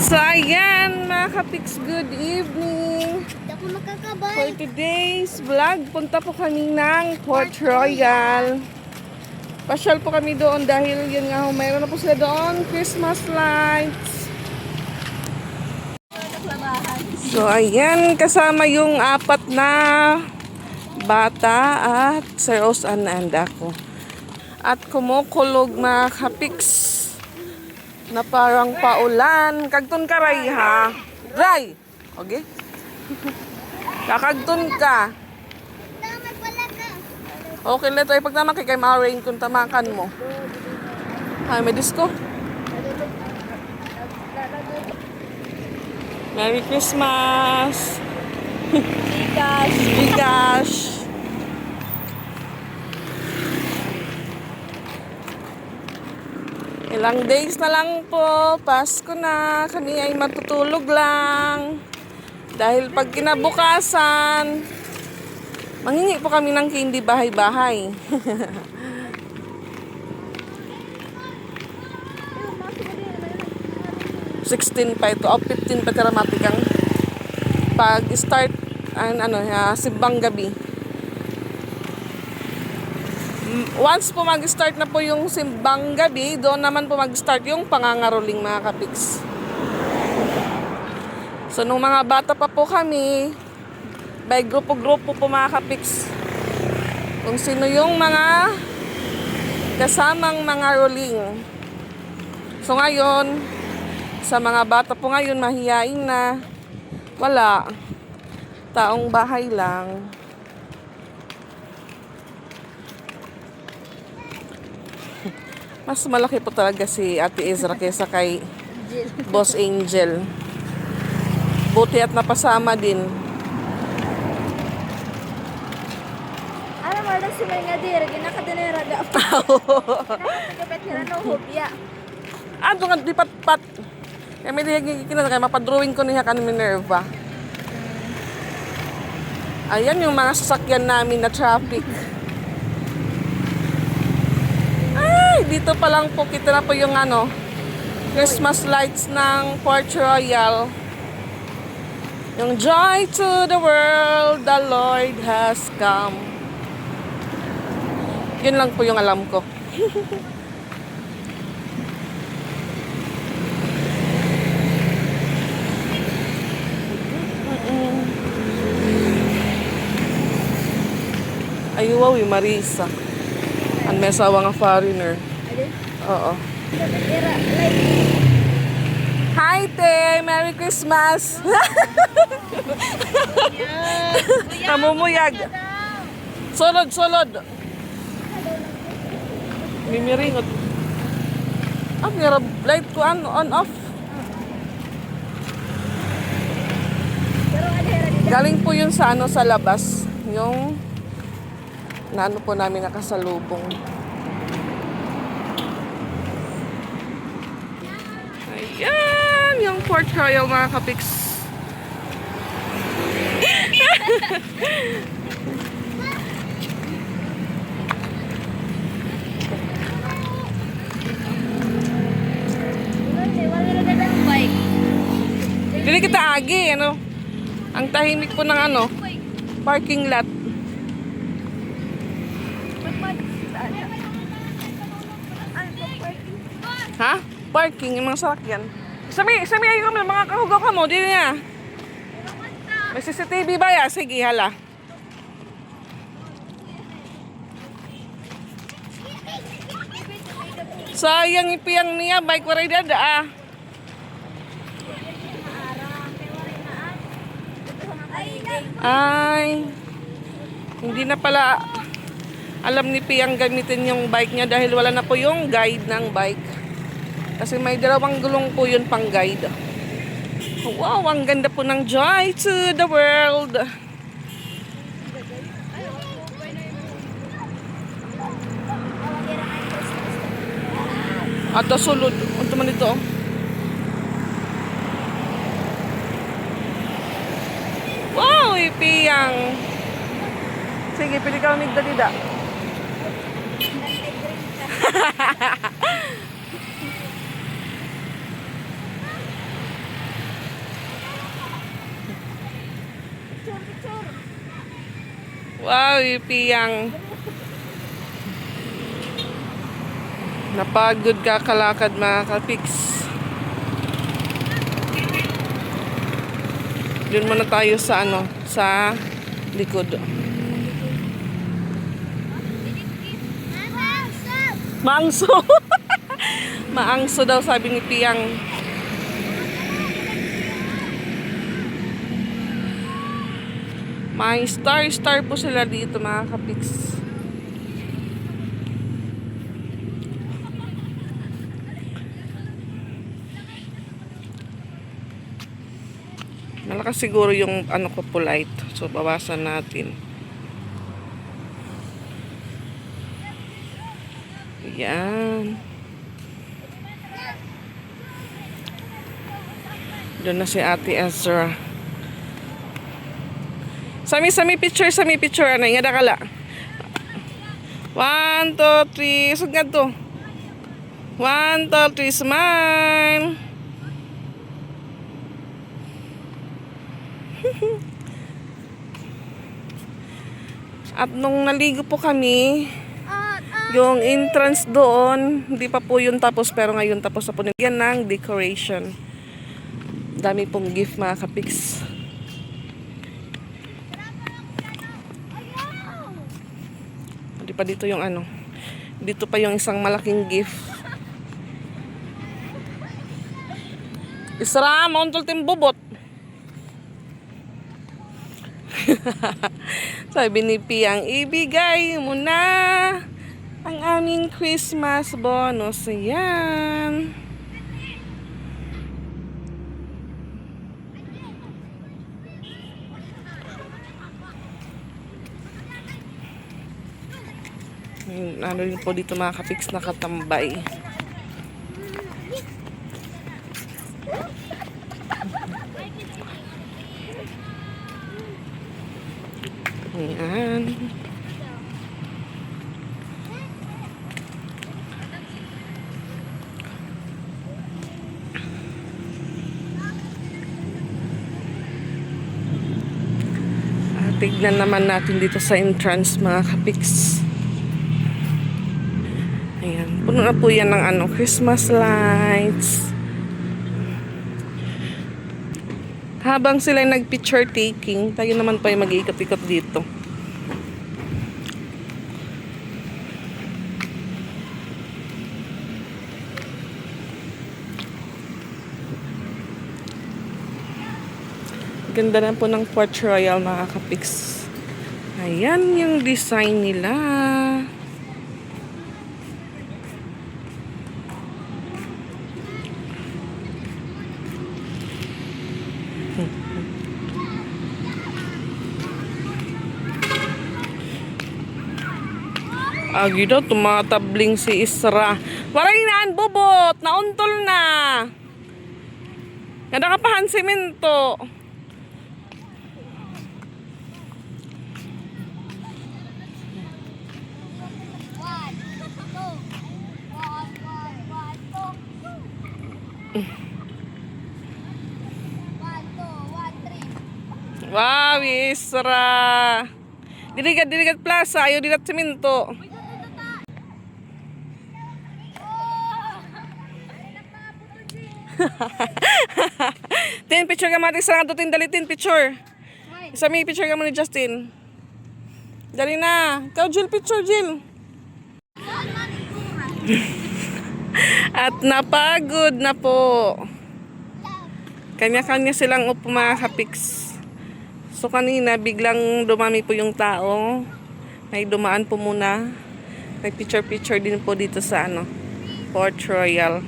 So ayan mga kapiks, good evening. For today's vlog, punta po kami ng Port Royal. Pasyal po kami doon dahil yun nga, mayroon na po sila doon Christmas lights. So ayan, kasama yung apat na bata at si Rose Ann and ako. At kumukulog mga kapiks na parang paulan. Kagtun ka, Ray, ha? Ray! Okay? Kakagtun ka. Okay, leto. Ay, pagtama kay ma-rain kung tamakan mo. Ay, may disco. Merry Christmas! Bikash! Bikash! Ilang days na lang po, Pasko na, kami ay matutulog lang. Dahil pag kinabukasan, manghingi po kami ng candy bahay-bahay. 16 pa ito, o 15 pa teramatikang pag-start, simbang gabi. Once po mag-start na po yung simbang gabi, doon naman po mag-start yung pangangaroling mga kapiks. So, nung mga bata pa po kami, by grupo-grupo po mga kapiks, kung sino yung mga kasamang mga rolling. So, ngayon, sa mga bata po ngayon, mahihain na, wala, taong bahay lang. Mas malaki po talaga si Ate Ezra kaysa kay Boss Angel. Buti at napasama din. Alam mo lang si May nga dir, ginakadinera da. Nakapagkapit nila no hobya. Doon nga di pat-pat. Kaya may kinasa kaya mapadrawing ko niya kan Minerva. Ayan yung mga sasakyan namin na traffic. Dito pa lang po kita na po yung Christmas lights ng Port Royal. Yung joy to the world, the Lord has come. Yun lang po yung alam ko. Ay, wow, Marisa. Ang may asawa nga foreigner. Oo. Hi, Te! Merry Christmas! Namumuyag. Solod, solod. Mimiringot. Mayroon light ko on off. Galing po yun sa sa labas. Yung naano po namin nakasalubong. Ayan, yung Port Royal mga kapiks. Dili kita agi, ang tahimik po ng parking lot. Ha? Parking, yung mga sakyan. Sami ayo kami, mga kahugaw ka mo, di niya. May CCTV ba ya? Sige, hala. Sayang ipiyang niya, bike ko rin dada Ay, hindi na pala alam ni Piyang gamitin yung bike niya dahil wala na po yung guide ng bike. Kasi may dalawang gulong po yun pang guide. Wow, ang ganda po ng joy to the world. At sulod. Unto man ito. Wow, Piyang. Sige, pili ka unig dali-da. Wow, Piyang. Napagod kakalakad mga kapiks. Doon muna tayo sa sa likod. Maangso. Maangso daw sabi ni Piyang. May star po sila dito mga kapiks. Malakas siguro yung ko polite. So bawasan natin. Yan. Doon na si Ate Ezra. Sami picture. Ano yung adakala? 1, 2, 3. Sugad to. 1, 2, 3. Smile. At nung naligo po kami, yung entrance doon, hindi pa po yun tapos, pero ngayon tapos na po nilagyan ng decoration. Dami pong gift mga kapiks. Hindi pa dito yung dito pa yung isang malaking gift. Isra, mauntol timbubot. Sabi ni Piyang, ibigay mo na ang aming Christmas bonus. Ayan. Ano rin po dito mga kapiks nakatambay. Ayan. Tignan naman natin dito sa entrance mga kapiks. Ayan. Puno na po yan ng Christmas lights. Habang sila nag-picture taking, tayo naman pa yung mag-iikot-ikot dito. Ganda na po ng Port Royal mga kapiks. Ayan yung design nila. Agi daw, tumatabling si Isra. Waray naan, bubot! Nauntol na! Ganda ka pahan simento. Wow, Isra! Diligat plaza, ayaw dilat simento. Tin picture ka mati sa tin dalitin picture. Isa may picture ka mo ni Justin. Dali na. Ikaw Jill picture Jill. At napagod na po. Kanya-kanya silang upo mga kapiks. So kanina biglang dumami po yung tao. May dumaan po muna. May picture din po dito sa Port Royal.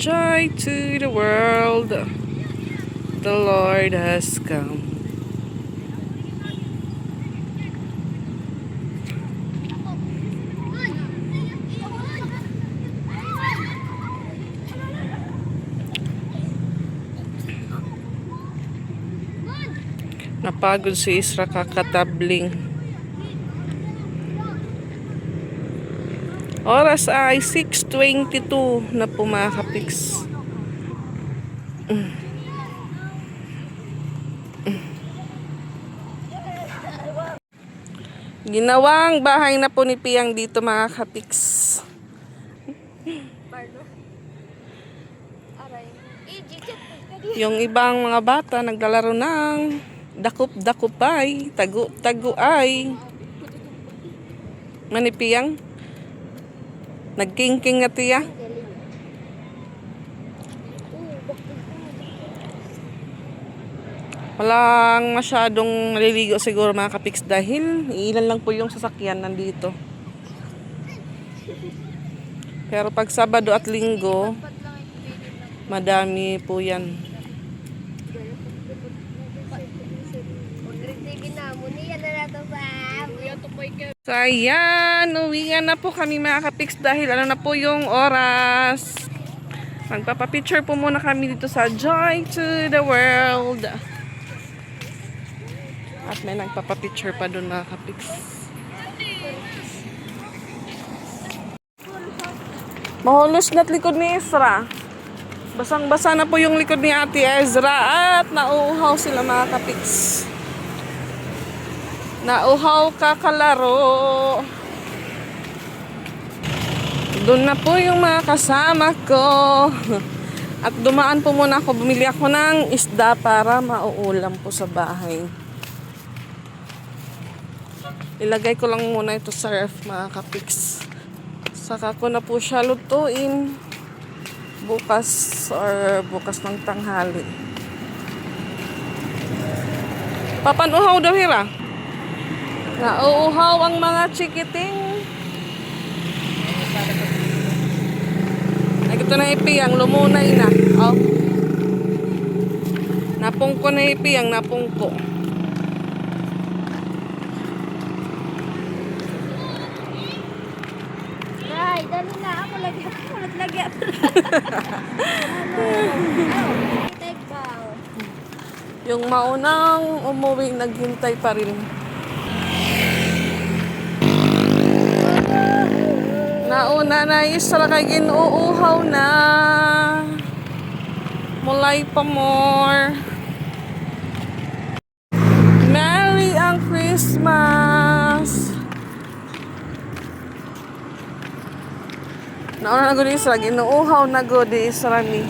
Joy to the world, the Lord has come. Napagod si Isra kakatabling. Oras ay 6:22 na po mga kapiks. Ginawang bahay na po ni Piyang dito mga kapiks. Barlo. Aray. Ijijit. Yung ibang mga bata naglalaro ng dakup-dakupay, tagu-taguay. Manipiyang. Nagking-king nga tiya. Walang masyadong naliligo siguro mga kapiks dahil ilan lang po yung sasakyan nandito. Pero pag Sabado at Linggo, madami po yan. So ayan, uwian na po kami mga kapiks dahil ano na po yung oras. Magpapapicture po muna kami dito sa Joy to the World. At may nagpapapicture pa dun mga kapiks. Mahulos na't likod ni Ezra. Basang-basa na po yung likod ni Ate Ezra at nauuhaw sila mga kapiks. Nauhaw kakalaro. Doon na po yung mga kasama ko. At dumaan po muna ako. Bumili ako ng isda para mauulam po sa bahay. Ilagay ko lang muna ito sa ref mga kapiks. Saka ko na po siya lutuin. Bukas ng tanghali. Papanuhaw daw hira. Nauuhaw ang mga chikiting. Ay, ito na ipiyang, lumunay na. Oh. Napungko na ipiyang, napungko. Ay, dali na. Ako lagi. Ako naglagi. Take bow. Yung maunang umuwi, naghintay pa rin. Nauna na isra kay ginuuhaw na. Mulay pa more. Merry ang Christmas. Nauna na gud isra ginuuhaw na gud isra ni.